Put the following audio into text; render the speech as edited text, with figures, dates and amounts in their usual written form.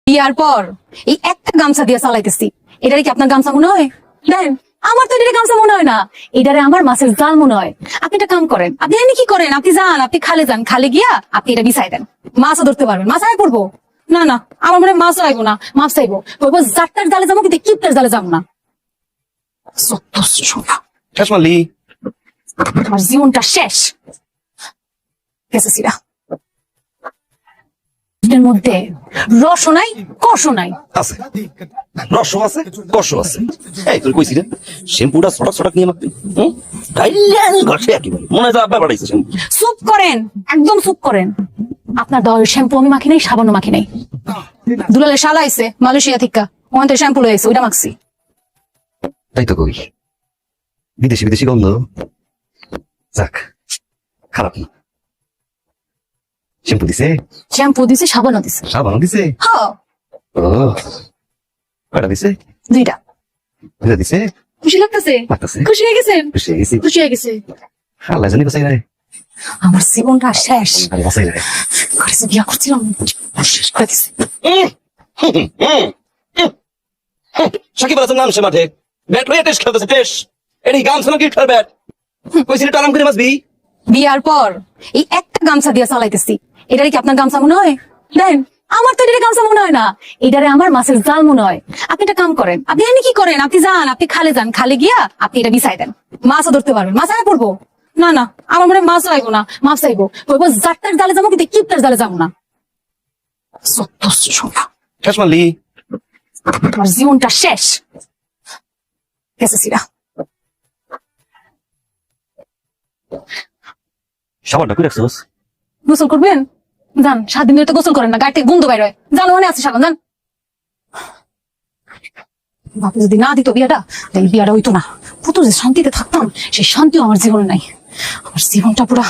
বিয়ার পর এই একটা গামছা দিয়ে চালাইতেছি। এটারে কি আপনার গামছা মনে হয়? দেন, আমার তো এটা গামছা মনে হয় না, এটারে আমার মাছের জাল মনে হয়। আপনি একটা কাম করেন, আপনি এমনি কি করেন, আপনি যান, আপনি খালে যান, খালে গিয়া আপনি এটা বিছাই দেন, মাছও ধরতে পারবেন। মাছ আয় পড়বো না, না আমার মনে হয় মাছও আইবো না, মাছ চাইবো বলবো জাটটার জালে যাবো, কিন্তু কিপটার জালে যাবো না। শেষ মারলি? আমার জীবনটা শেষ গেছে সিরা। এর মধ্যে রসও নাই, কষও নাই। আছে, রস আছে, কষ আছে। এই তুই কইছিস শ্যাম্পুটা ছটাক ছটাক নিয়ে মাখবি, ঘষে আর কি বলে মনে হয় যা আব্বা বাড়াইছে শ্যাম্পু। চুপ করেন, একদম চুপ করেন। আপনার দলের শ্যাম্পু আমি মাখি নাই, সাবানও মাখি নাই। দুলালে শালা আইছে মালয়েশিয়া থেকে, ওখান থেকে শ্যাম্পু লয়ে আইছে, ওইটা মাখছি। তাই তো কই, বিদেশি বিদেশি গন্ধ। যাক, খারাপ না। শ্যাম্পু দিছে? শ্যাম্পু দিছে, সাবানও দিছে। সাবানও দিছে? হ্যাঁ। ও, কয়টা দিছে? দুইটা। দুইটা দিছে? খুশি লাগতেছে? লাগতেছে। খুশি হয়ে গেছেন? খুশি হয়ে গেছি। খুশি হয়ে গেছে। আল্লাহ জানি কোথায় রে। আমার জীবনটা শেষ। আরে বাসাই রে। ঘরে বিয়া করছিলাম, শেষ করে দিছে। সাকিব আল হাসান নাম সে মাঠে ব্যাট লইয়া টেস্ট খেলতেছে। টেস্ট এটি গামছা নাকি খেল ব্যাট কইছিলি আরাম করে মাসবি। বিয়ার পর এই একটা গামছা দিয়ে চালাইতেছি। এটারে কি আপনার গামছা মনে হয়? দেন, আমার তো এটা গামছা মনে হয় না, এটারে আমার মাছের জাল মনে হয়। আপনি একটা কাম করেন, আপনি এমনি কি করেন, আপনি যান, আপনি খালে যান, খালে গিয়া আপনি এটা বিছাই দেন, মাছও ধরতে পারবেন। মাছ আয় পড়বো না, না আমার মনে হয় মাছও আইবো না, মাছ চাইবো বলবো জাটটার জালে যাবো, কিন্তু কিপটার জালে যাবো না। শেষ মারলি? আমার জীবনটা শেষ গেছে সিরা। সাবানটা কই রাখছস? গোসল করবেন? যান, 7 দিন ধরে তো গোসল করেন না, গাড়ি থেকে গন্ধ বাইর হয়। জানো মনে আছে সাবান, যান। বাপু যদি না দিত বিয়াটা, তাই বিয়াটা হইতো না। কত যে শান্তিতে থাকতাম, সেই শান্তিও আমার জীবনে নাই। আমার জীবনটা পুরা